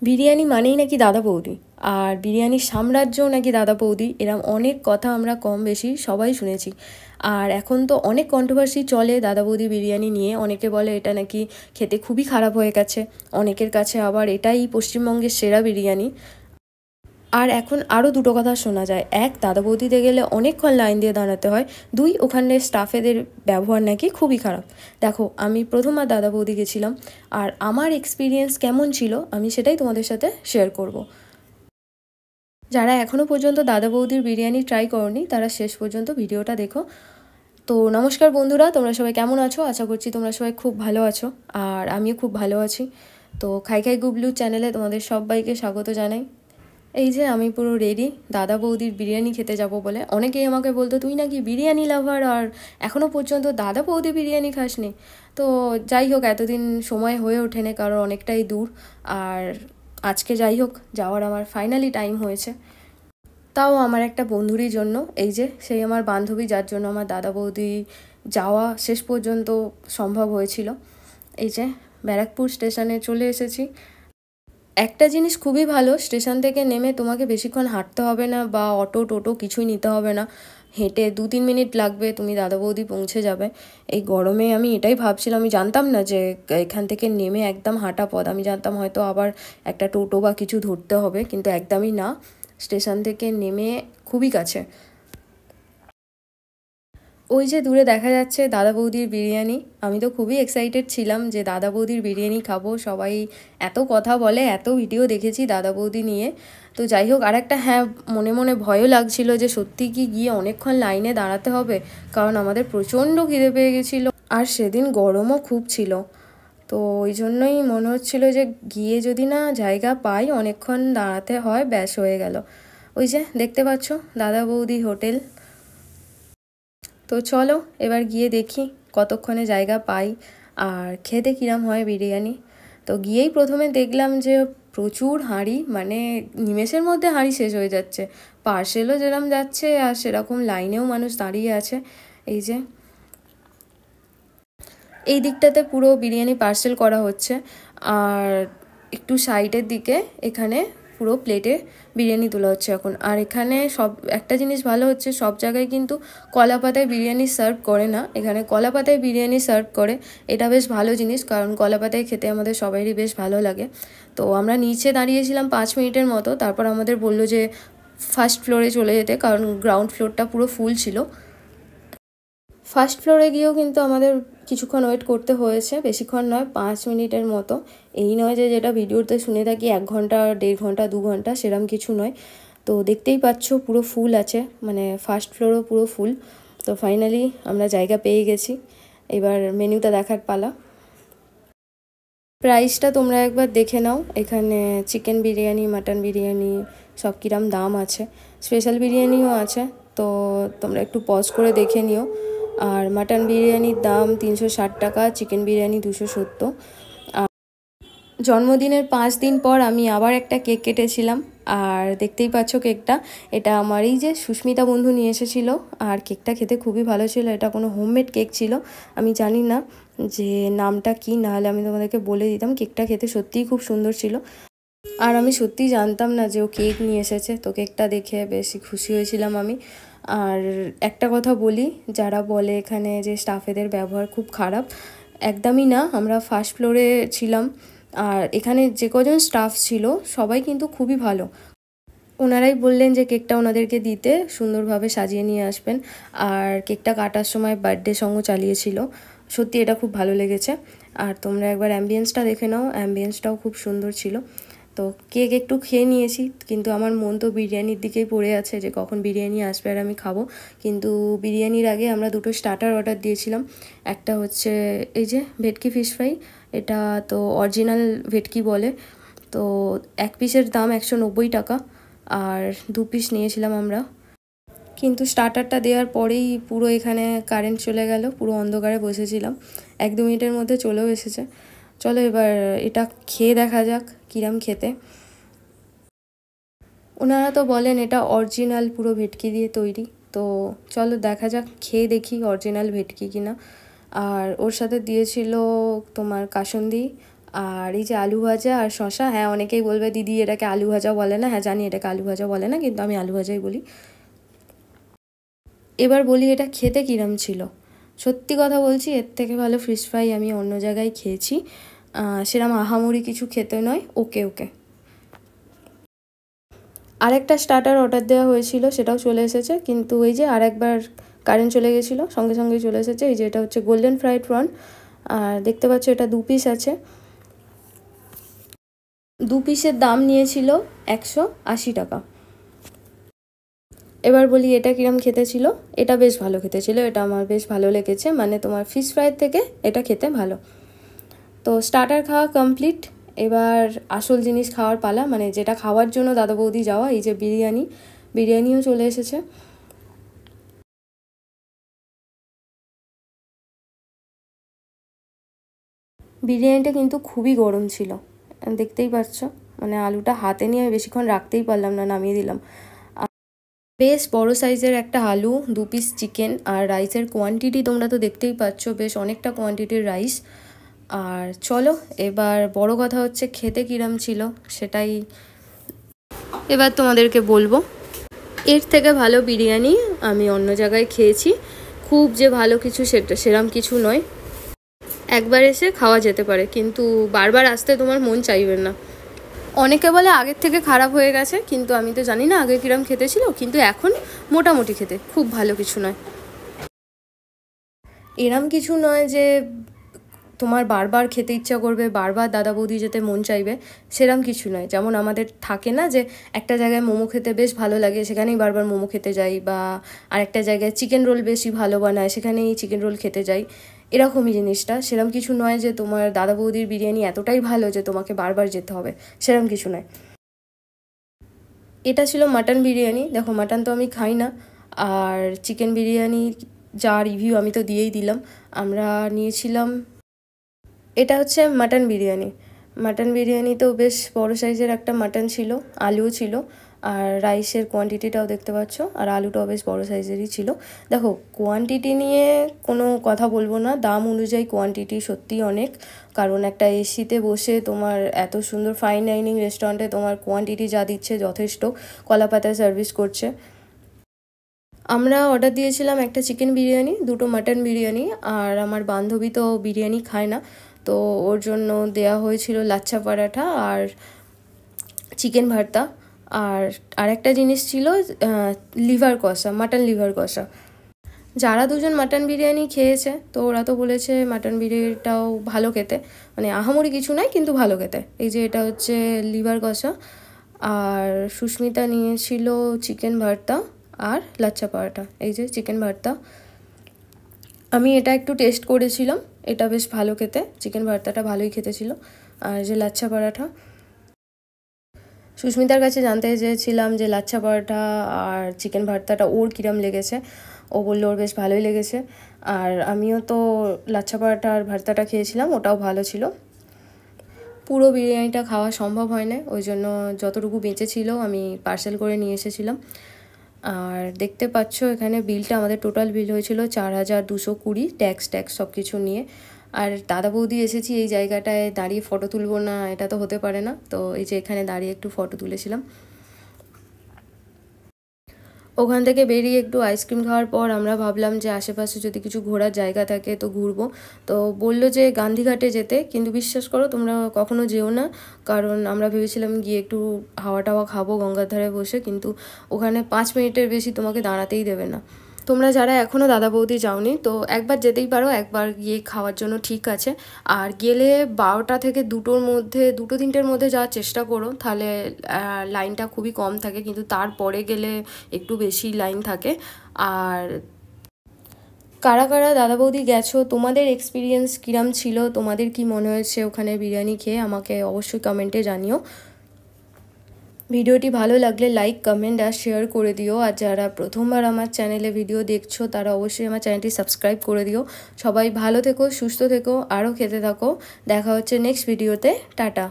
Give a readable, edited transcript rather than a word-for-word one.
বিরিয়ানি মানেই নাকি দাদা বৌদি, আর বিরিয়ানির সাম্রাজ্যও নাকি দাদা বৌদি, এরম অনেক কথা আমরা কম বেশি সবাই শুনেছি। আর এখন তো অনেক কন্ট্রোভার্সি চলে দাদা বৌদি বিরিয়ানি নিয়ে। অনেকে বলে এটা নাকি খেতে খুবই খারাপ হয়ে গেছে, অনেকের কাছে আবার এটাই পশ্চিমবঙ্গের সেরা বিরিয়ানি। আর এখন আরও দুটো কথা শোনা যায়, এক, দাদা বৌদিতে গেলে অনেকক্ষণ লাইন দিয়ে দাঁড়াতে হয়, দুই, ওখানে স্টাফেদের ব্যবহার নাকি খুবই খারাপ। দেখো, আমি প্রথমবার দাদা বৌদি গেছিলাম, আর আমার এক্সপিরিয়েন্স কেমন ছিল আমি সেটাই তোমাদের সাথে শেয়ার করব। যারা এখনও পর্যন্ত দাদা বৌদির বিরিয়ানি ট্রাই করনি তারা শেষ পর্যন্ত ভিডিওটা দেখো। তো নমস্কার বন্ধুরা, তোমরা সবাই কেমন আছো? আশা করছি তোমরা সবাই খুব ভালো আছো, আর আমিও খুব ভালো আছি। তো খাই খাই গুবলু চ্যানেলে তোমাদের সবাইকে স্বাগত জানাই। এই যে আমি পুরো রেডি দাদা বৌদির বিরিয়ানি খেতে যাব বলে। অনেকেই আমাকে বলতো তুই নাকি বিরিয়ানি লাভার, আর এখনও পর্যন্ত দাদা বৌদি বিরিয়ানি খাসনি। তো যাই হোক, এতদিন সময় হয়ে ওঠেনি কারণ অনেকটাই দূর, আর আজকে যাই হোক যাওয়ার আমার ফাইনালি টাইম হয়েছে। তাও আমার একটা বন্ধুরই জন্য, এই যে সেই আমার বান্ধবী যার জন্য আমার দাদা বৌদি যাওয়া শেষ পর্যন্ত সম্ভব হয়েছিল। এই যে ব্যারাকপুর স্টেশনে চলে এসেছি। একটা জিনিস খুবই ভালো, স্টেশন থেকে নেমে তোমাকে বেশিক্ষণ হাঁটতে হবে না বা অটো টোটো কিছুই নিতে হবে না। হেঁটে 2-3 মিনিট লাগবে, তুমি দাদা বৌদি পৌঁছে যাবে। এই গরমে আমি এটাই ভাবছিলাম, আমি জানতাম না যে এখান থেকে নেমে একদম হাঁটা পথ। আমি জানতাম হয়তো আবার একটা টোটো বা কিছু ধরতে হবে, কিন্তু একদমই না, স্টেশন থেকে নেমে খুবই কাছে। ওই যে দূরে দেখা যাচ্ছে দাদা বৌদির বিরিয়ানি। আমি তো খুবই এক্সাইটেড ছিলাম যে দাদা বৌদির বিরিয়ানি খাবো। সবাই এত কথা বলে, এত ভিডিও দেখেছি দাদা বৌদি নিয়ে। তো যাই হোক, আর একটা হ্যাঁ, মনে মনে ভয়ও লাগছিল যে সত্যি কি গিয়ে অনেকক্ষণ লাইনে দাঁড়াতে হবে, কারণ আমাদের প্রচণ্ড খিদে পেয়ে গেছিলো, আর সেদিন গরমও খুব ছিল। তো ওই জন্যই মনে হচ্ছিল যে গিয়ে যদি না জায়গা পাই, অনেকক্ষণ দাঁড়াতে হয়, ব্যাস হয়ে গেল। ওই যে দেখতে পাচ্ছ দাদা বৌদি হোটেল। তো চলো এবার গিয়ে দেখি কতক্ষণে জায়গা পাই আর খেতে কিরম হয় বিরিয়ানি। তো গিয়েই প্রথমে দেখলাম যে প্রচুর হাঁড়ি, মানে নিমেষের মধ্যে হাঁড়ি শেষ হয়ে যাচ্ছে। পার্সেলও যেরকম যাচ্ছে আর সেরকম লাইনেও মানুষ দাঁড়িয়ে আছে। এই যে এই দিকটাতে পুরো বিরিয়ানি পার্সেল করা হচ্ছে, আর একটু সাইডের দিকে এখানে পুরো প্লেটে বিরিয়ানি তোলা হচ্ছে এখন। আর এখানে সব একটা জিনিস ভালো হচ্ছে, সব জায়গায় কিন্তু কলা পাতায় বিরিয়ানি সার্ভ করে না, এখানে কলা পাতায় বিরিয়ানি সার্ভ করে। এটা বেশ ভালো জিনিস, কারণ কলা পাতায় খেতে আমাদের সবারই বেশ ভালো লাগে। তো আমরা নিচে দাঁড়িয়েছিলাম 5 মিনিটের মতো, তারপর আমাদের বললো যে ফার্স্ট ফ্লোরে চলে যেতে, কারণ গ্রাউন্ড ফ্লোরটা পুরো ফুল ছিল। ফার্স্ট ফ্লোরে গিয়েও কিন্তু আমাদের কিছুক্ষণ ওয়েট করতে হয়েছে, বেশিক্ষণ নয়, 5 মিনিটের মতো। এই নয় যে যেটা ভিডিওতে শুনে থাকি 1 ঘন্টা 1.5 ঘন্টা 2 ঘন্টা, সেরকম কিছু নয়। তো দেখতেই পাচ্ছ পুরো ফুল আছে, মানে ফার্স্ট ফ্লোরও পুরো ফুল। তো ফাইনালি আমরা জায়গা পেয়ে গেছি, এবার মেনুটা দেখার পালা। প্রাইসটা তোমরা একবার দেখে নাও, এখানে চিকেন বিরিয়ানি, মাটন বিরিয়ানি সব কিরম দাম আছে, স্পেশাল বিরিয়ানিও আছে। তো তোমরা একটু পজ করে দেখে নিও। আর মাটন বিরিয়ানির দাম 360 টাকা, চিকেন বিরিয়ানি 270। জন্মদিনের 5 দিন পর আমি আবার একটা কেক কেটেছিলাম, আর দেখতেই পাচ্ছ কেকটা, এটা আমার এই যে সুস্মিতা বন্ধু নিয়ে এসেছিল। আর কেকটা খেতে খুবই ভালো ছিল, এটা কোনো হোমমেড কেক ছিল। আমি জানি না যে নামটা কি, নাহলে আমি তোমাদেরকে বলে দিতাম। কেকটা খেতে সত্যিই খুব সুন্দর ছিল, আর আমি সত্যিই জানতাম না যে ও কেক নিয়ে এসেছে। তো কেকটা দেখে বেশি খুশি হয়েছিলাম আমি। আর একটা কথা বলি, যারা বলে এখানে যে স্টাফেদের ব্যবহার খুব খারাপ, একদমই না। আমরা ফার্স্ট ফ্লোরে ছিলাম, আর এখানে যে কজন স্টাফ ছিল সবাই কিন্তু খুবই ভালো। ওনারাই বললেন যে কেকটা ওনাদেরকে দিতে, সুন্দরভাবে সাজিয়ে নিয়ে আসবেন। আর কেকটা কাটার সময় বার্থডে সংও চালিয়েছিল, সত্যি এটা খুব ভালো লেগেছে। আর তোমরা একবার অ্যাম্বিয়েন্সটা দেখে নাও, অ্যাম্বিয়েন্সটাও খুব সুন্দর ছিল। তো কেক একটু খেয়ে নিয়েছি, কিন্তু আমার মন তো বিরিয়ানির দিকেই পড়ে আছে যে কখন বিরিয়ানি আসবে আর আমি খাবো। কিন্তু বিরিয়ানির আগে আমরা দুটো স্টার্টার অর্ডার দিয়েছিলাম। একটা হচ্ছে এই যে ভেটকি ফিশ ফ্রাই, এটা তো অরিজিনাল ভেটকি বলে। তো 1 পিসের দাম 190 টাকা, আর 2 পিস নিয়েছিলাম আমরা। কিন্তু স্টার্টারটা দেওয়ার পরেই পুরো এখানে কারেন্ট চলে গেল, পুরো অন্ধকারে বসেছিলাম। 1-2 মিনিটের মধ্যে চলেও এসেছে। চলো এবার এটা খেয়ে দেখা যাক কিরম খেতে। ওনারা তো বলেন এটা অরিজিনাল পুরো ভেটকি দিয়ে তৈরি। তো চলো দেখা যাক, খেয়ে দেখি অরিজিনাল ভেটকি কিনা। আর ওর সাথে দিয়েছিল তোমার কাসুন্দি আর এই যে আলু ভাজা আর শশা। হ্যাঁ, অনেকেই বলবে দিদি এটাকে আলু ভাজা বলে না। হ্যাঁ জানি এটাকে আলু ভাজা বলে না, কিন্তু আমি আলু ভাজাই বলি। এবার বলি এটা খেতে কিরম ছিল। সত্যি কথা বলছি, এর থেকে ভালো ফিশ ফ্রাই আমি অন্য জায়গায় খেয়েছি। সেরকম আহামরি কিছু খেতে নয়, ওকে ওকে। আরেকটা স্টার্টার অর্ডার দেওয়া হয়েছিল, সেটাও চলে এসেছে, কিন্তু এই যে আরেকবার কারেন্ট চলে গেছিলো, সঙ্গে সঙ্গেই চলে এসেছে। এই যে এটা হচ্ছে গোল্ডেন ফ্রাইড প্রন, আর দেখতে পাচ্ছ এটা 2 পিস আছে। 2 পিসের দাম নিয়েছিল 180 টাকা। এবার বলি এটা কিরম খেতে ছিল। এটা বেশ ভালো খেতে ছিল, এটা আমার বেশ ভালো লেগেছে, মানে তোমার ফিশ ফ্রাইয়ের থেকে এটা খেতে ভালো। তো স্টার্টার খাওয়া কমপ্লিট, এবার আসল জিনিস খাওয়ার পালা, মানে যেটা খাওয়ার জন্য দাদা বৌদি যাওয়া। এই যে বিরিয়ানিও চলে এসেছে। বিরিয়ানিটা কিন্তু খুবই গরম ছিল, দেখতেই পাচ্ছ। মানে আলুটা হাতে নিয়ে আমি বেশিক্ষণ রাখতেই পারলাম না, নামিয়ে দিলাম। বেশ বড় সাইজের একটা আলু, 2 পিস চিকেন, আর রাইসের কোয়ান্টিটি তোমরা তো দেখতেই পাচ্ছ, বেশ অনেকটা কোয়ান্টিটির রাইস। আর চলো, এবার বড় কথা হচ্ছে খেতে কিরম ছিল সেটাই এবার তোমাদেরকে বলবো। এর থেকে ভালো বিরিয়ানি আমি অন্য জায়গায় খেয়েছি। খুব যে ভালো কিছু সেরম কিছু নয়, একবার এসে খাওয়া যেতে পারে, কিন্তু বারবার আসতে তোমার মন চাইবে না। অনেকে বলে আগের থেকে খারাপ হয়ে গেছে, কিন্তু আমি তো জানি না আগে কিরম খেতে ছিল, কিন্তু এখন মোটামুটি খেতে, খুব ভালো কিছু নয়। এরম কিছু নয় যে তোমার বারবার খেতে ইচ্ছা করবে, বারবার দাদা বৌদি যেতে মন চাইবে, সেরম কিছু নয়। যেমন আমাদের থাকে না যে একটা জায়গায় মোমো খেতে বেশ ভালো লাগে, সেখানেই বারবার মোমো খেতে যাই, বা আরেকটা জায়গায় চিকেন রোল বেশি ভালো বানায়, সেখানেই চিকেন রোল খেতে যাই, এরকমই জিনিসটা। সেরম কিছু নয় যে তোমার দাদা বৌদির বিরিয়ানি এতটাই ভালো যে তোমাকে বারবার যেতে হবে, সেরম কিছু নয়। এটা ছিল মাটন বিরিয়ানি। দেখো, মাটন তো আমি খাই না, আর চিকেন বিরিয়ানি যা রিভিউ আমি তো দিয়েই দিলাম। আমরা নিয়েছিলাম, এটা হচ্ছে মাটন বিরিয়ানি। মাটন বিরিয়ানিতেও বেশ বড় সাইজের একটা মাটন ছিল, আলুও ছিল, আর রাইসের কোয়ান্টিটিটাও দেখতে পাচ্ছ, আর আলুটাও বেশ বড় সাইজেরই ছিল। দেখো, কোয়ান্টিটি নিয়ে কোনো কথা বলবো না, দাম অনুযায়ী কোয়ান্টিটি সত্যিই অনেক। কারণ একটা এসিতে বসে তোমার এত সুন্দর ফাইন ডাইনিং রেস্টুরেন্টে তোমার কোয়ান্টিটি যা দিচ্ছে যথেষ্ট, কলাপাতায় সার্ভিস করছে। আমরা অর্ডার দিয়েছিলাম একটা চিকেন বিরিয়ানি, 2টো মাটন বিরিয়ানি, আর আমার বান্ধবী তো বিরিয়ানি খায় না, তো ওর জন্য দেয়া হয়েছিল লাচ্ছা পরাঠা আর চিকেন ভর্তা। আর আরেকটা জিনিস ছিল লিভার কষা, মাটন লিভার কষা। যারা দুজন মাটন বিরিয়ানি খেয়েছে তো ওরা তো বলেছে মাটন বিরিয়ানিটাও ভালো খেতে, মানে আহামরি কিছু নয় কিন্তু ভালো খেতে। এই যে এটা হচ্ছে লিভার কষা, আর সুস্মিতা নিয়েছিল চিকেন ভর্তা আর লাচ্ছা পরাঠা। এই যে চিকেন ভর্তা, আমি এটা একটু টেস্ট করেছিলাম, এটা বেশ ভালো খেতে, চিকেন ভর্তাটা ভালোই খেতে ছিল। আর যে লাচ্ছা পরাঠা, সুস্মিতার কাছে জানতে চেয়েছিলাম যে লাচ্ছা পরাঠা আর চিকেন ভর্তাটা ওর কীরম লেগেছে। ও বললো ওর বেশ ভালোই লেগেছে। আর আমিও তো লাচ্ছা পরাঠা আর ভর্তাটা খেয়েছিলাম, ওটাও ভালো ছিল। পুরো বিরিয়ানিটা খাওয়া সম্ভব হয় না, ওই জন্য যতটুকু বেঁচে ছিল আমি পার্সেল করে নিয়ে এসেছিলাম। আর দেখতে পাচ্ছ এখানে বিলটা, আমাদের টোটাল বিল হয়েছিল 4220, ট্যাক্স সব কিছু নিয়ে। আর দাদা বৌদি এসেছি এই জায়গাটায় দাঁড়িয়ে ফটো তুলবো না, এটা তো হতে পারে না, তো এই যে এখানে দাঁড়িয়ে একটু ফটো তুলেছিলাম। ওখান থেকে বেরিয়ে একটু আইসক্রিম খাওয়ার পর আমরা ভাবলাম যে আশেপাশে যদি কিছু ঘোরার জায়গা থাকে তো ঘুরবো। তো বললো যে গান্ধীঘাটে যেতে, কিন্তু বিশ্বাস করো তোমরা কখনো যেও না, কারণ আমরা ভেবেছিলাম গিয়ে একটু হাওয়া টাওয়া খাবো গঙ্গার ধারে বসে, কিন্তু ওখানে 5 মিনিটের বেশি তোমাকে দাঁড়াতেই দেবে না। তোমরা যারা এখনও দাদা বৌদি যাওনি তো একবার যেতেই পারো, একবার গিয়ে খাওয়ার জন্য ঠিক আছে। আর গেলে 12টা থেকে 2টোর মধ্যে, 2-3টের মধ্যে যাওয়ার চেষ্টা করো, তাহলে লাইনটা খুবই কম থাকে, কিন্তু তারপরে গেলে একটু বেশি লাইন থাকে। আর কারা কারা দাদা বৌদি গেছো, তোমাদের এক্সপিরিয়েন্স কিরম ছিল, তোমাদের কি মনে হয়েছে ওখানে বিরিয়ানি খেয়ে, আমাকে অবশ্যই কমেন্টে জানিও। ভিডিওটি ভালো লাগলে লাইক, কমেন্ট আর শেয়ার করে দিও। আর যারা প্রথমবার আমার চ্যানেলে ভিডিও দেখছো তারা অবশ্যই আমার চ্যানেলটি সাবস্ক্রাইব করে দিও। সবাই ভালো থেকো, সুস্থ থেকো, আরও খেতে থাকো। দেখা হচ্ছে নেক্সট ভিডিওতে। টাটা।